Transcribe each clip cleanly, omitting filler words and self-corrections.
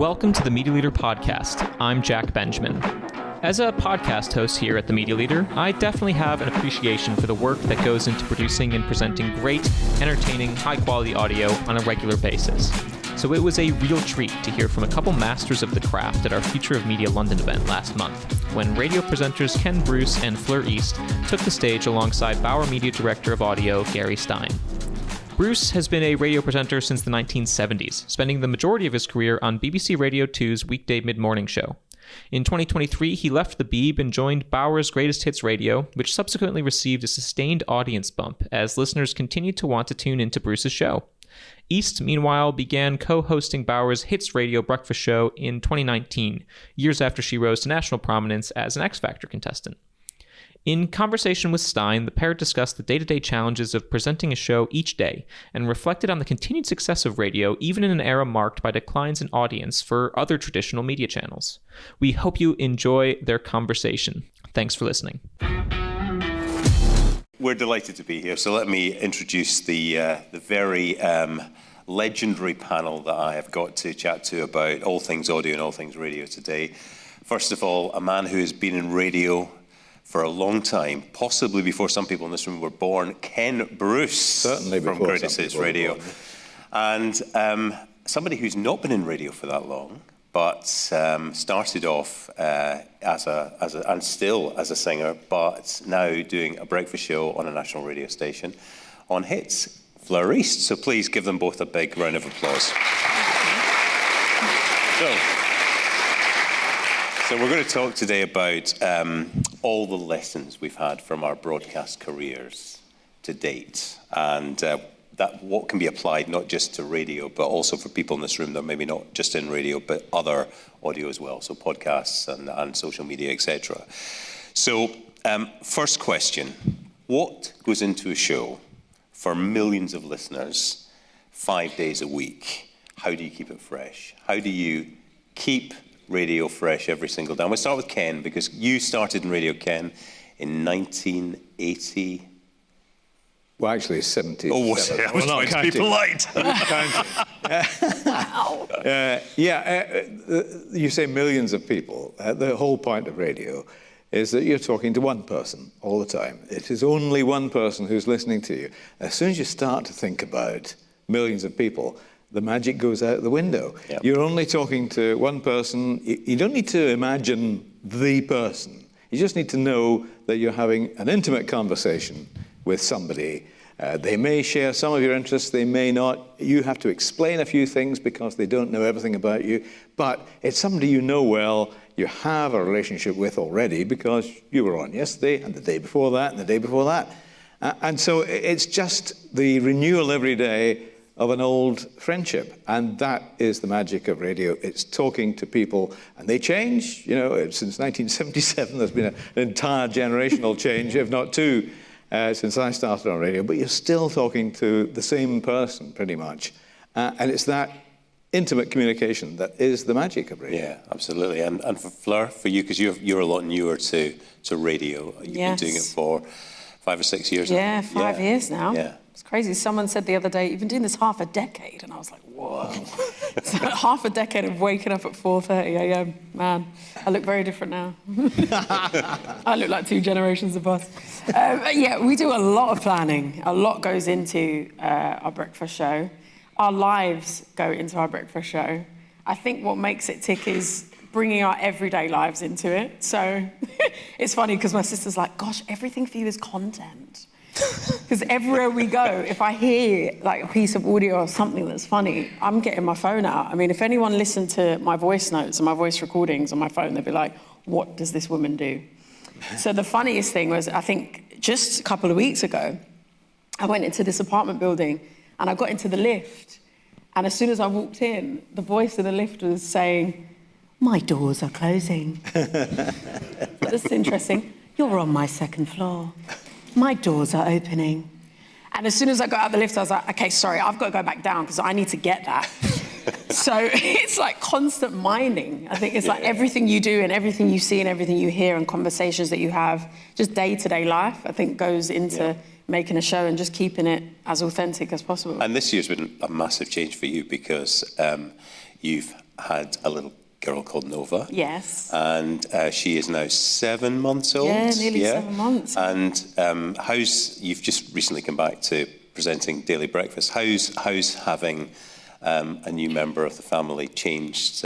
Welcome to the Media Leader Podcast. I'm Jack Benjamin. As a podcast host here at the Media Leader, I definitely have an appreciation for the work that goes into producing and presenting great, entertaining, high-quality audio on a regular basis. So it was a real treat to hear from a couple masters of the craft at our Future of Media London event last month, when radio presenters Ken Bruce and Fleur East took the stage alongside Bauer Media Director of Audio, Gary Stein. Bruce has been a radio presenter since the 1970s, spending the majority of his career on BBC Radio 2's weekday mid-morning show. In 2023, he left the Beeb and joined Bauer's Greatest Hits Radio, which subsequently received a sustained audience bump as listeners continued to want to tune into Bruce's show. East, meanwhile, began co-hosting Bauer's Hits Radio breakfast show in 2019, years after she rose to national prominence as an X Factor contestant. In conversation with Stein, the pair discussed the day-to-day challenges of presenting a show each day and reflected on the continued success of radio even in an era marked by declines in audience for other traditional media channels. We hope you enjoy their conversation. Thanks for listening. We're delighted to be here, so let me introduce the very legendary panel that I have got to chat to about all things audio and all things radio today. First of all, a man who has been in radio for a long time, possibly before some people in this room were born, Ken Bruce. Certainly from Greatest Hits Radio. And somebody who's not been in radio for that long, but started off and still as a singer, but now doing a breakfast show on a national radio station on Hits, Fleur East. So please give them both a big round of applause. So we're going to talk today about all the lessons we've had from our broadcast careers to date, and that what can be applied not just to radio, but also for people in this room that are maybe not just in radio, but other audio as well, so podcasts and social media, etc. So first question, what goes into a show for millions of listeners 5 days a week? How do you keep it fresh? How do you keep radio fresh every single day? And we'll start with Ken, because you started in radio, Ken, in 1980. Well, actually, 70. Oh, was it? I was trying to be polite. You say millions of people. The whole point of radio is that you're talking to one person all the time. It is only one person who's listening to you. As soon as you start to think about millions of people, the magic goes out the window. Yep. You're only talking to one person. You don't need to imagine the person. You just need to know that you're having an intimate conversation with somebody. They may share some of your interests, they may not. You have to explain a few things because they don't know everything about you. But it's somebody you know well, you have a relationship with already because you were on yesterday and the day before that and the day before that. And so it's just the renewal every day of an old friendship, and that is the magic of radio. It's talking to people, and they change. You know, since 1977, there's been an entire generational change, if not two, since I started on radio. But you're still talking to the same person, pretty much, and it's that intimate communication that is the magic of radio. Yeah, absolutely. And for Fleur, for you, because you're a lot newer to radio. You've been doing it for 5 or 6 years. Yeah, 5 years now. Yeah. It's crazy. Someone said the other day, you've been doing this half a decade. And I was like, whoa. So half a decade of waking up at 4:30 a.m. Man, I look very different now. I look like 2 generations of us. We do a lot of planning. A lot goes into our breakfast show. Our lives go into our breakfast show. I think what makes it tick is bringing our everyday lives into it. So it's funny because my sister's like, gosh, everything for you is content. Because everywhere we go, if I hear like a piece of audio or something that's funny, I'm getting my phone out. I mean, if anyone listened to my voice notes and my voice recordings on my phone, they'd be like, what does this woman do? So the funniest thing was, I think just a couple of weeks ago, I went into this apartment building and I got into the lift. And as soon as I walked in, the voice in the lift was saying, my doors are closing. That's interesting. You're on my 2nd floor. My doors are opening. And as soon as I got out of the lift, I was like, okay, sorry, I've got to go back down because I need to get that. So it's like constant mining. I think it's like everything you do and everything you see and everything you hear and conversations that you have, just day-to-day life, I think goes into making a show and just keeping it as authentic as possible. And this year's been a massive change for you because you've had a little girl called Nova. Yes. And she is now 7 months old. Yeah, nearly 7 months. And you've just recently come back to presenting Daily Breakfast. How's having a new member of the family changed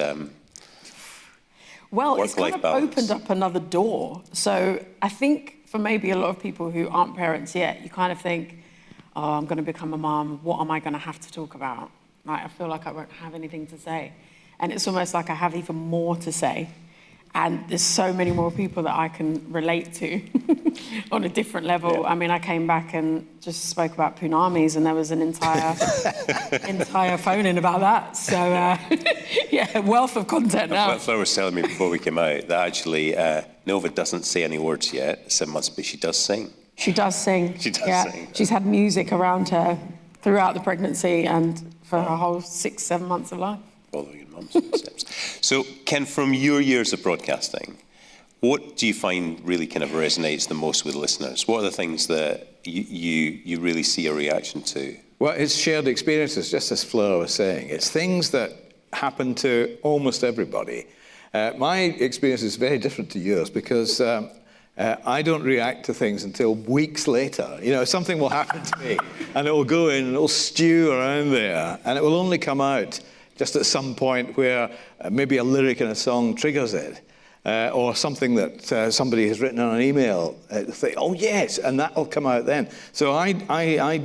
well, it's kind of balance? Opened up another door. So I think for maybe a lot of people who aren't parents yet, you kind of think, oh, I'm going to become a mum. What am I going to have to talk about? Like, I feel like I won't have anything to say. And it's almost like I have even more to say. And there's so many more people that I can relate to on a different level. Yeah. I mean, I came back and just spoke about punamis, and there was an entire phone-in about that. So, yeah, wealth of content now. What Fleur was telling me before we came out, that actually Nova doesn't say any words yet, 7 months, but she does sing. She does sing. She does sing. She's had music around her throughout the pregnancy and for her whole 6-7 months of life. Following in mum's footsteps. So, Ken, from your years of broadcasting, what do you find really kind of resonates the most with listeners? What are the things that you really see a reaction to? Well, it's shared experiences, just as Fleur was saying. It's things that happen to almost everybody. My experience is very different to yours because I don't react to things until weeks later. You know, something will happen to me and it will go in and it will stew around there and it will only come out just at some point where maybe a lyric in a song triggers it, or something that somebody has written on an email, think, oh yes, and that'll come out then. So I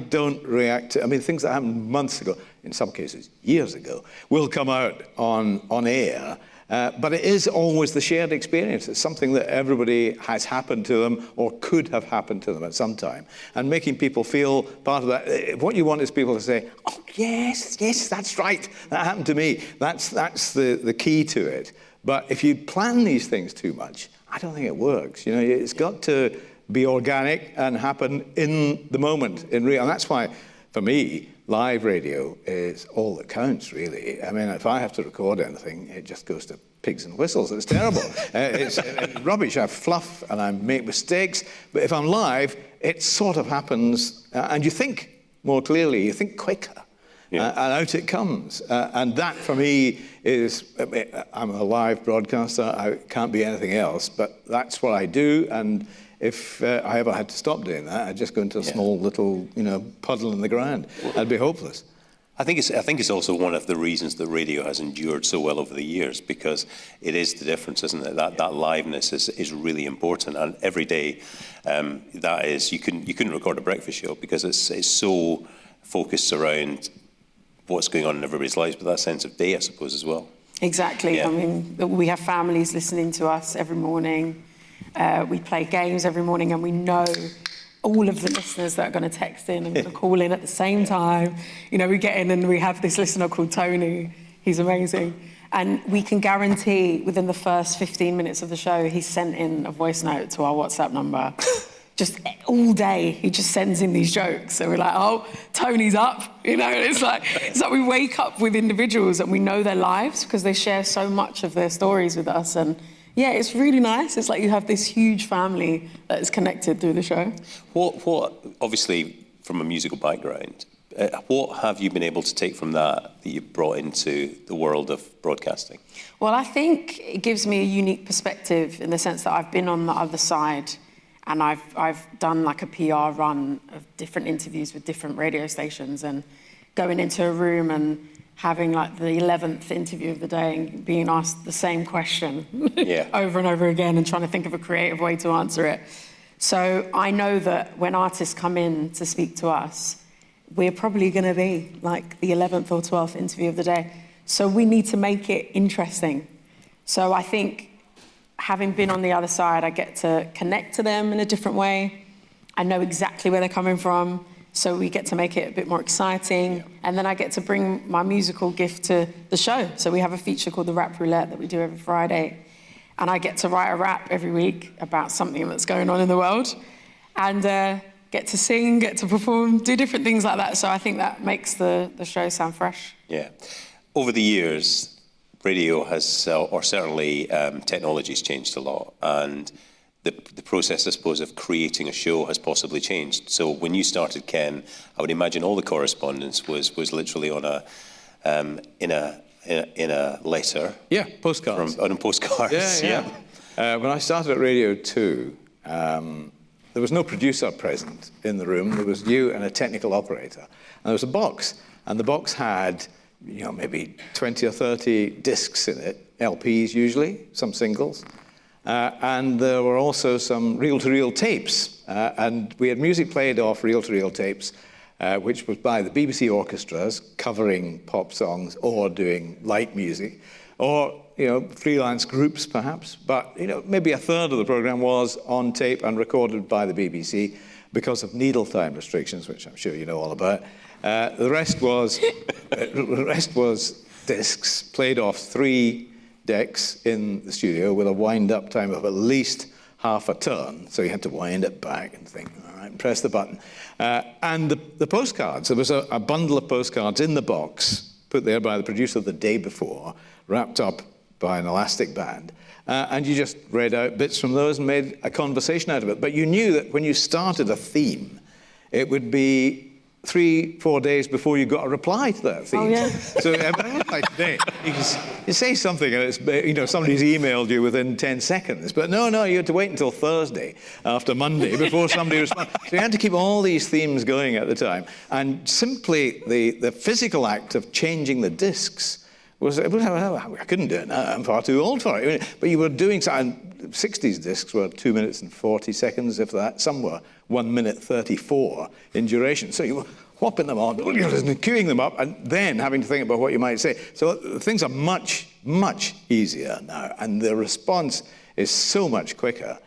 don't react to, I mean, things that happened months ago, in some cases years ago, will come out on air. But it is always the shared experience. It's something that everybody has happened to them or could have happened to them at some time. And making people feel part of that. What you want is people to say, oh, yes, that's right. That happened to me. That's the key to it. But if you plan these things too much, I don't think it works. You know, it's got to be organic and happen in the moment, in real. And that's why, for me, live radio is all that counts, really. I mean, if I have to record anything, it just goes to pigs and whistles. It's terrible. It's rubbish. I fluff and I make mistakes. But if I'm live, it sort of happens, and you think more clearly, you think quicker, and out it comes. And that, for me, is, I'm a live broadcaster. I can't be anything else, but that's what I do. And if I ever had to stop doing that, I'd just go into a small little, puddle in the ground. I'd be hopeless. I think it's also one of the reasons that radio has endured so well over the years, because it is the difference, isn't it? That liveness is really important, and every day, that is, you couldn't record a breakfast show because it's so focused around what's going on in everybody's lives, but that sense of day, I suppose, as well. Exactly. Yeah. I mean, we have families listening to us every morning. We play games every morning, and we know all of the listeners that are going to text in and call in at the same time. We get in and we have this listener called Tony. He's amazing. And we can guarantee within the first 15 minutes of the show, he's sent in a voice note to our WhatsApp number. Just all day, he just sends in these jokes. So we're like, oh, Tony's up. It's like we wake up with individuals and we know their lives because they share so much of their stories with us. And yeah, it's really nice. It's like you have this huge family that is connected through the show. What obviously, from a musical background, what have you been able to take from that you've brought into the world of broadcasting? Well, I think it gives me a unique perspective in the sense that I've been on the other side and I've done like a PR run of different interviews with different radio stations and going into a room and having like the 11th interview of the day and being asked the same question over and over again and trying to think of a creative way to answer it. So I know that when artists come in to speak to us, we're probably going to be like the 11th or 12th interview of the day. So we need to make it interesting. So I think having been on the other side, I get to connect to them in a different way. I know exactly where they're coming from. So we get to make it a bit more exciting. And then I get to bring my musical gift to the show. So we have a feature called the Rap Roulette that we do every Friday. And I get to write a rap every week about something that's going on in the world. And get to sing, get to perform, do different things like that. So I think that makes the show sound fresh. Yeah. Over the years, radio has, or certainly technology's changed a lot. And the process, I suppose, of creating a show has possibly changed. So when you started, Ken, I would imagine all the correspondence was literally on in a in a letter. Yeah, postcards. On postcards. Yeah. When I started at Radio 2, there was no producer present in the room. There was you and a technical operator. And there was a box. And the box had, maybe 20 or 30 discs in it, LPs usually, some singles. And there were also some reel-to-reel tapes. And we had music played off reel-to-reel tapes, which was by the BBC orchestras covering pop songs or doing light music, or freelance groups perhaps. But maybe a third of the program was on tape and recorded by the BBC because of needle time restrictions, which I'm sure you know all about. The rest was discs played off 3 decks in the studio with a wind-up time of at least half a turn. So you had to wind it back and think, all right, and press the button. And the postcards, there was a bundle of postcards in the box, put there by the producer the day before, wrapped up by an elastic band. And you just read out bits from those and made a conversation out of it. But you knew that when you started a theme, it would be 3-4 days before you got a reply to that theme. Oh, yeah. So like today, you say something and it's, somebody's emailed you within 10 seconds. But no, you had to wait until Thursday after Monday before somebody responded. So you had to keep all these themes going at the time. And simply the physical act of changing the discs I couldn't do it now, I'm far too old for it. But you were doing something, 60s discs were 2 minutes and 40 seconds, if that. Some were 1 minute 34 in duration. So you were whopping them on, queuing them up, and then having to think about what you might say. So things are much, much easier now, and the response is so much quicker.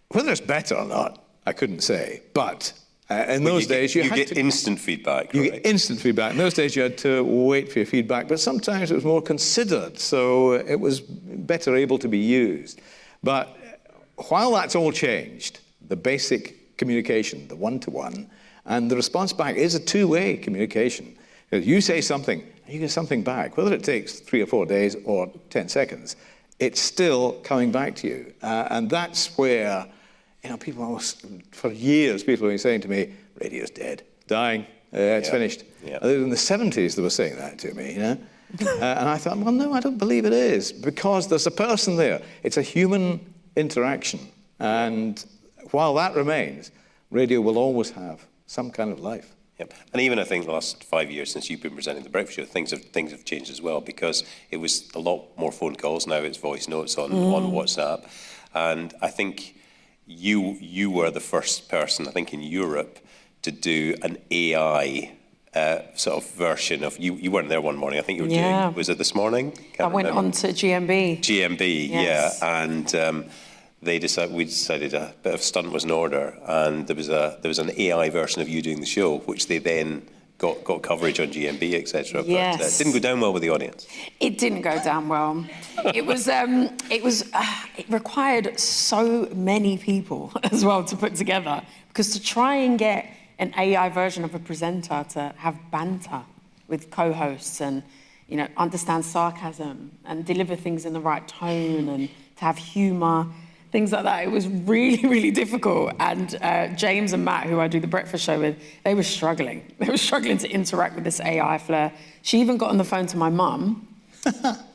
Whether it's better or not, I couldn't say, but in those days, you get instant feedback. You get instant feedback. In those days, you had to wait for your feedback, but sometimes it was more considered, so it was better able to be used. But while that's all changed, the basic communication, the one-to-one, and the response back is a two-way communication. You say something, and you get something back. Whether it takes 3 or 4 days or 10 seconds, it's still coming back to you. And that's where... for years, people have been saying to me, radio's dead, dying, it's finished. Yeah. In the 70s, they were saying that to me, and I thought, well, no, I don't believe it is, because there's a person there. It's a human interaction. And while that remains, radio will always have some kind of life. Yep. And even I think the last 5 years since you've been presenting the breakfast show, things have changed as well, because it was a lot more phone calls. Now it's voice notes on WhatsApp. And I think you were the first person, I think, in Europe to do an AI sort of version of, you weren't there one morning, I think you were doing, was it this morning? I went on to GMB. GMB, yes. Yeah, and we decided a bit of stunt was in order, and there was an AI version of you doing the show, which they then got coverage on GMB, etc. Yes. But it didn't go down well with the audience. It didn't go down well. It required so many people as well to put together, because to try and get an AI version of a presenter to have banter with co-hosts and understand sarcasm and deliver things in the right tone and to have humour, things like that. It was really, really difficult. And James and Matt, who I do the breakfast show with, they were struggling. They were struggling to interact with this AI Fleur. She even got on the phone to my mum,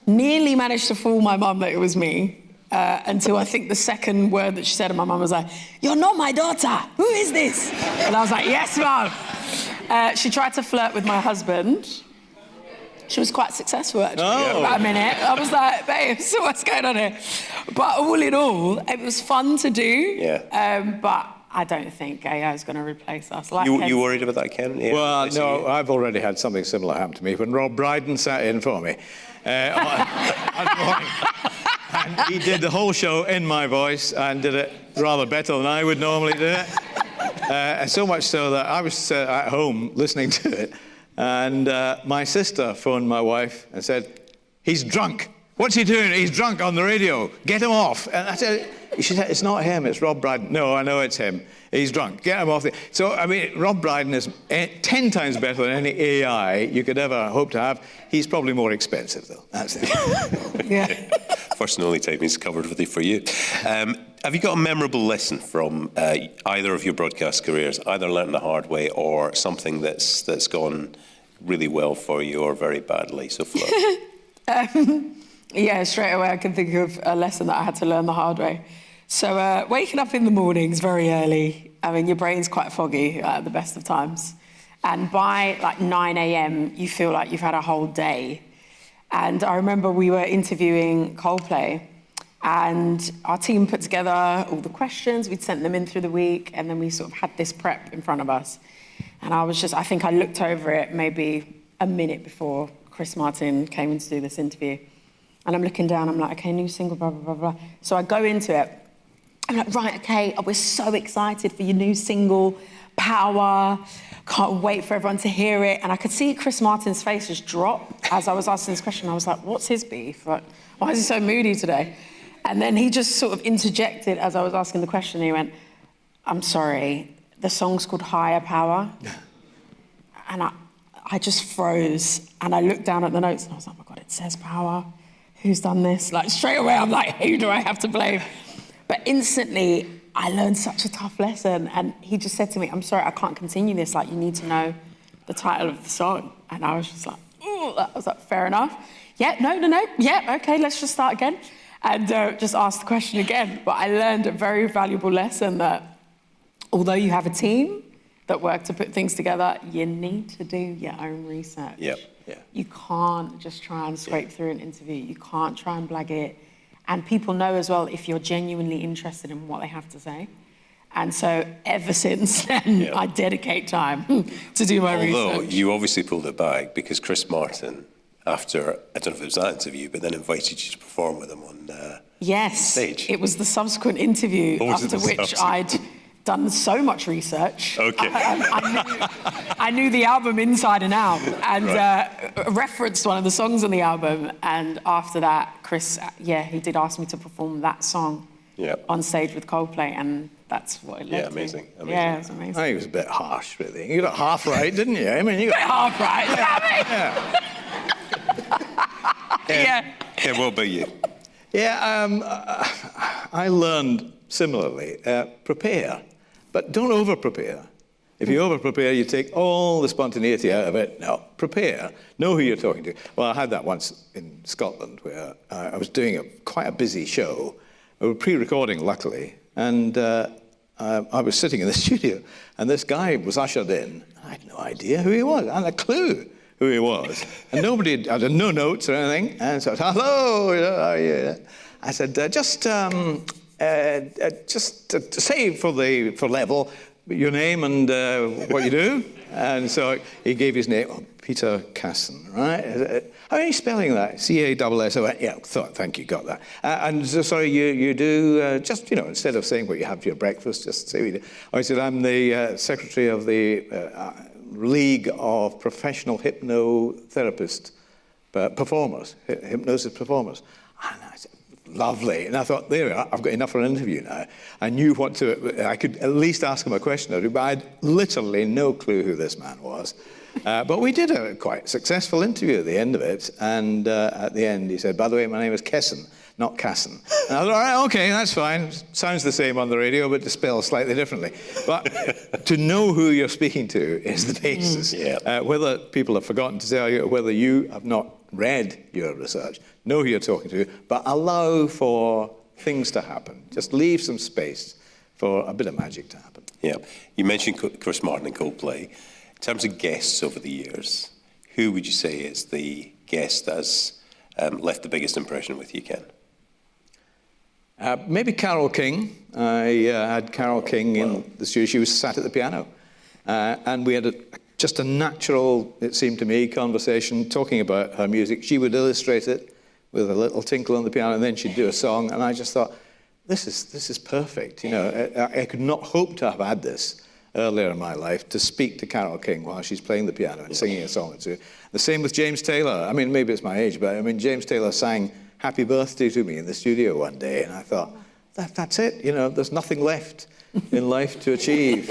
nearly managed to fool my mum that it was me, until I think the second word that she said, and my mum was like, "You're not my daughter. Who is this?" And I was like, "Yes, Mum." She tried to flirt with my husband. She was quite successful, actually, for about a minute. I was like, babe, so what's going on here? But all in all, it was fun to do. But I don't think AI is going to replace us. You worried about that, Ken? Yeah, well, no, I've already had something similar happen to me when Rob Brydon sat in for me. And he did the whole show in my voice and did it rather better than I would normally do it. And so much so that I was at home listening to it. And my sister phoned my wife and said, "He's drunk. What's he doing? He's drunk on the radio. Get him off." And I said, she said, "It's not him, it's Rob Brydon." "No, I know it's him. He's drunk. Get him off." So, I mean, Rob Brydon is 10 times better than any AI you could ever hope to have. He's probably more expensive, though. That's it. Yeah. First and only time he's covered with it for you. Have you got a memorable lesson from either of your broadcast careers, either learned the hard way or something that's gone really well for you or very badly? So, Fleur. Yeah, straight away I can think of a lesson that I had to learn the hard way. So waking up in the mornings very early, I mean, your brain's quite foggy at the best of times. And by like 9 a.m., you feel like you've had a whole day. And I remember we were interviewing Coldplay, and our team put together all the questions. We'd sent them in through the week, and then we sort of had this prep in front of us. And I think I looked over it maybe a minute before Chris Martin came in to do this interview. And I'm looking down, I'm like, okay, new single, blah, blah, blah, blah. So I go into it. I'm like, right, okay, we're so excited for your new single, Power. Can't wait for everyone to hear it. And I could see Chris Martin's face just drop as I was asking this question. I was like, what's his beef? Like, why is he so moody today? And then he just sort of interjected as I was asking the question. He went, I'm sorry, the song's called Higher Power. And I just froze. And I looked down at the notes and I was like, oh my God, it says Power. Who's done this? Like straight away, I'm like, who do I have to blame? But instantly, I learned such a tough lesson. And he just said to me, I'm sorry, I can't continue this. Like, you need to know the title of the song. And I was just like, ooh, I was like, fair enough. Yeah, no. Yeah, okay, let's just start again. And just ask the question again. But I learned a very valuable lesson that although you have a team that work to put things together, you need to do your own research. Yep. Yeah. You can't just try and scrape through an interview. You can't try and blag it. And people know as well if you're genuinely interested in what they have to say. And so ever since then, I dedicate time to do my research. Although you obviously pulled it back because Chris Martin, after, I don't know if it was that interview, but then invited you to perform with him on stage. It was the subsequent interview after which I'd done so much research. Okay. I knew the album inside and out, and referenced one of the songs on the album. And after that, Chris, he did ask me to perform that song on stage with Coldplay, and that's what it led to. Amazing. Yeah, it was amazing. I think it was a bit harsh, really. You got half right, didn't you? I mean, you got Half right. Yeah, what about you? Yeah, I learned similarly, prepare, but don't over-prepare. If you over-prepare, you take all the spontaneity out of it. No, prepare. Know who you're talking to. Well, I had that once in Scotland where I was doing quite a busy show. We were pre-recording, luckily, and I was sitting in the studio, and this guy was ushered in. I had no idea who he was. I had a clue who he was. And I had no notes or anything. And so I said, hello, how are you? I said, just to say for level, your name and what you do. And so he gave his name, Peter Casson, right? How are you spelling that? C-A-S-S-O-N. Yeah, thank you, got that. And so, sorry, you do, just, instead of saying what you have for your breakfast, just say what you do. I said, I'm the secretary of the League of Professional Hypnotherapist Performers, Hypnosis Performers. And I said, lovely. And I thought, there we are, I've got enough for an interview now. I knew I could at least ask him a question or two, but I had literally no clue who this man was. But we did a quite successful interview at the end of it. And at the end, he said, by the way, my name is Kesson, not Casson. And I thought, all right, okay, that's fine. Sounds the same on the radio, but spelled slightly differently. But to know who you're speaking to is the basis. Whether people have forgotten to tell you, or whether you have not read your research, know who you're talking to, but allow for things to happen. Just leave some space for a bit of magic to happen. Yeah. You mentioned Chris Martin and Coldplay. In terms of guests over the years, who would you say is the guest that has left the biggest impression with you, Ken? Maybe Carole King. I had Carole King in the studio. She was sat at the piano. And we had just a natural, it seemed to me, conversation talking about her music. She would illustrate it with a little tinkle on the piano, and then she'd do a song. And I just thought, this is perfect. I could not hope to have had this earlier in my life, to speak to Carole King while she's playing the piano and singing a song or two. The same with James Taylor. I mean, maybe it's my age, but I mean, James Taylor sang Happy Birthday to me in the studio one day, and I thought, that's it. There's nothing left in life to achieve.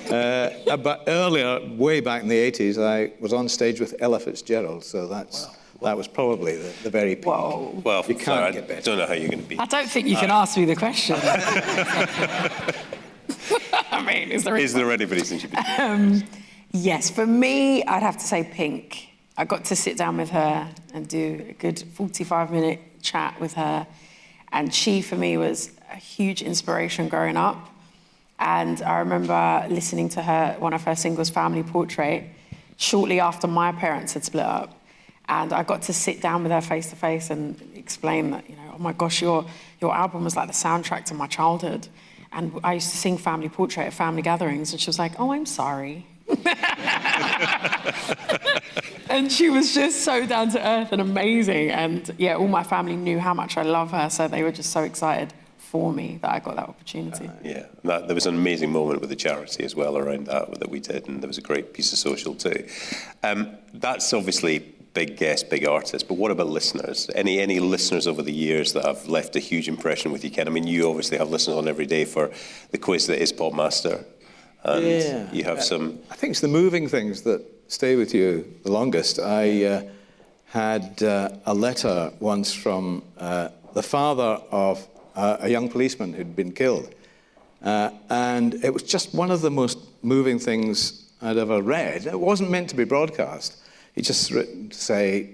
But earlier, way back in the 80s, I was on stage with Ella Fitzgerald, so that was probably the very peak. Whoa. Well, you can't get better. I don't know how you're going to beat. I don't think you can ask me the question. I mean, is there anybody since you've been? Yes, for me, I'd have to say Pink. I got to sit down with her and do a good 45-minute chat with her. And she, for me, was a huge inspiration growing up. And I remember listening to her, one of her singles, Family Portrait, shortly after my parents had split up. And I got to sit down with her face to face and explain that, oh my gosh, your album was like the soundtrack to my childhood. And I used to sing Family Portrait at family gatherings. And she was like, oh, I'm sorry. And she was just so down to earth and amazing. And yeah, all my family knew how much I love her. So they were just so excited for me that I got that opportunity. There was an amazing moment with the charity as well around that we did. And there was a great piece of social too. That's obviously big guests, big artists, but what about listeners? Any listeners over the years that have left a huge impression with you, Ken? I mean, you obviously have listeners on every day for the quiz that is Popmaster. And you have some... I think it's the moving things that stay with you the longest. I had a letter once from the father of a young policeman who'd been killed. And it was just one of the most moving things I'd ever read. It wasn't meant to be broadcast. He just written to say,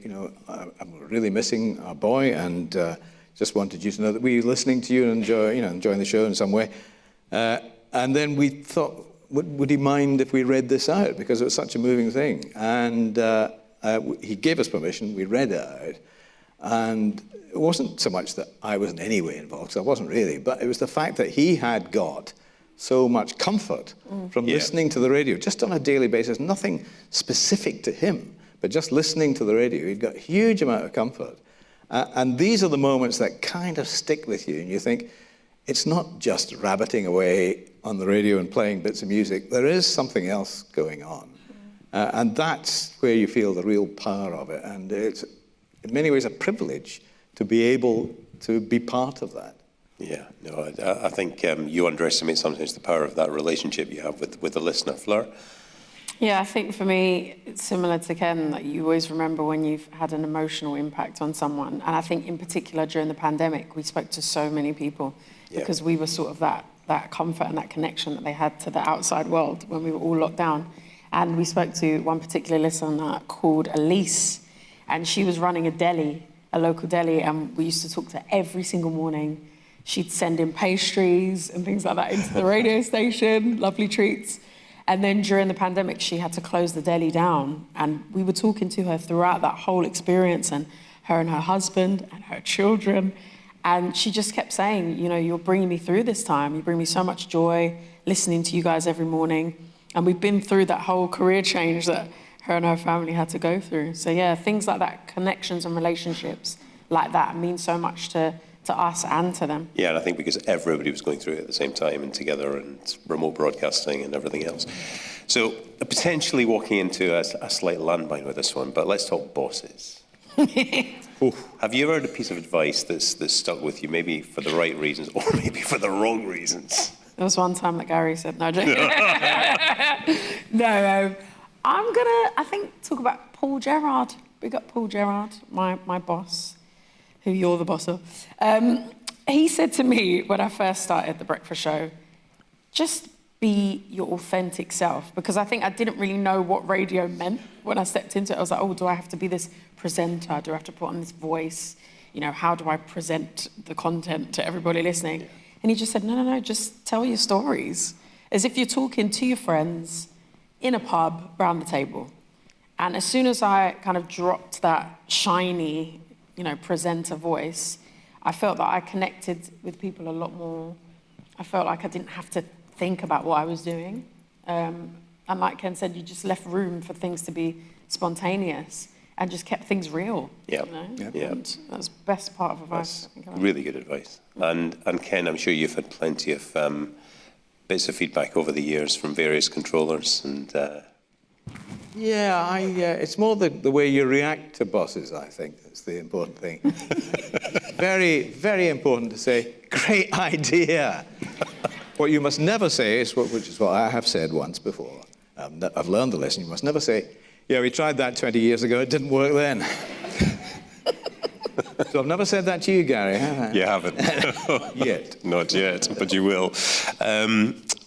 I'm really missing our boy, and just wanted you to know that we were listening to you and enjoying the show in some way. And then we thought, would he mind if we read this out? Because it was such a moving thing. And he gave us permission. We read it out. And it wasn't so much that I was in any way involved, because I wasn't really, but it was the fact that he had got so much comfort from listening to the radio, just on a daily basis, nothing specific to him. But just listening to the radio, he'd got a huge amount of comfort. And these are the moments that kind of stick with you. And you think, it's not just rabbiting away on the radio and playing bits of music. There is something else going on. And that's where you feel the real power of it. And it's, in many ways, a privilege to be able to be part of that. Yeah, no, I think you underestimate sometimes the power of that relationship you have with the listener. Fleur? Yeah, I think for me, it's similar to Ken, that you always remember when you've had an emotional impact on someone. And I think in particular during the pandemic, we spoke to so many people because we were sort of that comfort and that connection that they had to the outside world when we were all locked down. And we spoke to one particular listener called Elise, and she was running a local deli, and we used to talk to her every single morning. She'd send in pastries and things like that into the radio station, lovely treats. And then during the pandemic, she had to close the deli down. And we were talking to her throughout that whole experience, and her husband and her children. And she just kept saying, you're bringing me through this time. You bring me so much joy listening to you guys every morning. And we've been through that whole career change that her and her family had to go through. So yeah, things like that, connections and relationships like that mean so much to us and to them. Yeah, and I think because everybody was going through it at the same time and together, and remote broadcasting and everything else. So potentially walking into a slight landmine with this one, but let's talk bosses. Have you ever heard a piece of advice that's stuck with you, maybe for the right reasons or maybe for the wrong reasons? There was one time that Gary said, no, no, I'm going to, talk about Paul Gerard. We got Paul Gerard, my boss, who you're the boss of. He said to me when I first started The Breakfast Show, just be your authentic self. Because I think I didn't really know what radio meant when I stepped into it. I was like, do I have to be this presenter? Do I have to put on this voice? How do I present the content to everybody listening? Yeah. And he just said, no, just tell your stories. As if you're talking to your friends in a pub around the table. And as soon as I kind of dropped that shiny, presenter voice, I felt that I connected with people a lot more. I felt like I didn't have to think about what I was doing. And like Ken said, you just left room for things to be spontaneous and just kept things real. Yeah. And that's the best part of advice. That's really good advice. And Ken, I'm sure you've had plenty of bits of feedback over the years from various controllers and... it's more the way you react to bosses, I think, that's the important thing. Very, very important to say, great idea. What you must never say is, which is what I have said once before, I've learned the lesson, you must never say, we tried that 20 years ago, it didn't work then. So I've never said that to you, Gary, have I? You haven't. Yet. Not yet, but you will.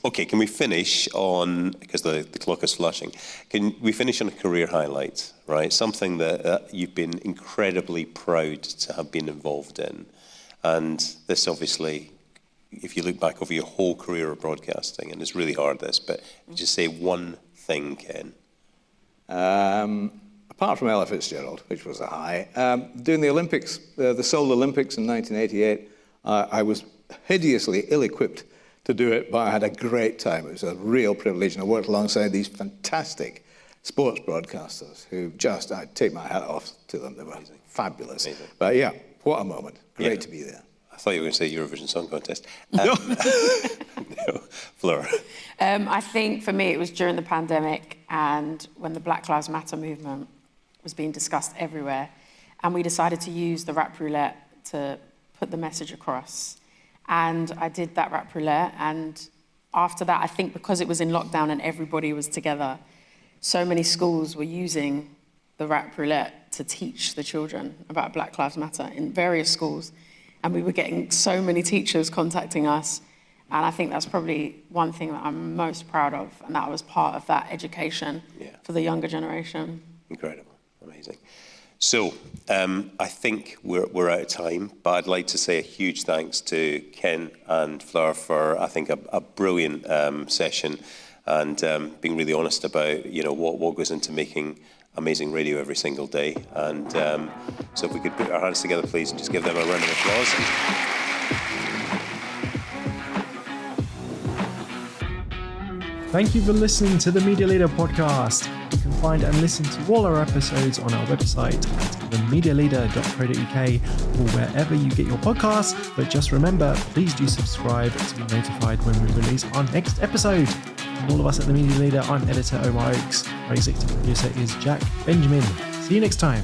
Okay, can we finish on, because the clock is flashing, can we finish on a career highlight, right? Something that you've been incredibly proud to have been involved in. And this obviously, if you look back over your whole career of broadcasting, and it's really hard this, but just say one thing, Ken. Apart from Ella Fitzgerald, which was a high, doing the Olympics, the Seoul Olympics in 1988, I was hideously ill-equipped to do it, but I had a great time. It was a real privilege, and I worked alongside these fantastic sports broadcasters who just, I'd take my hat off to them. They were fabulous. Amazing. But yeah, what a moment. Great to be there. I thought you were going to say Eurovision Song Contest. No. Fleur. I think for me it was during the pandemic and when the Black Lives Matter movement was being discussed everywhere, and we decided to use the rap roulette to put the message across. And I did that rap roulette, and after that, I think because it was in lockdown and everybody was together, so many schools were using the rap roulette to teach the children about Black Lives Matter in various schools. And we were getting so many teachers contacting us. And I think that's probably one thing that I'm most proud of, and that I was part of that education for the younger generation. Incredible, amazing. So, I think we're out of time, but I'd like to say a huge thanks to Ken and Fleur for, I think, a brilliant session, and being really honest about, what goes into making amazing radio every single day. And so if we could put our hands together, please, and just give them a round of applause. Thank you for listening to the Media Leader podcast. You can find and listen to all our episodes on our website at themedialeader.co.uk or wherever you get your podcasts. But just remember, please do subscribe to be notified when we release our next episode. From all of us at the Media Leader, I'm editor Omar Oakes. Our executive producer is Jack Benjamin. See you next time.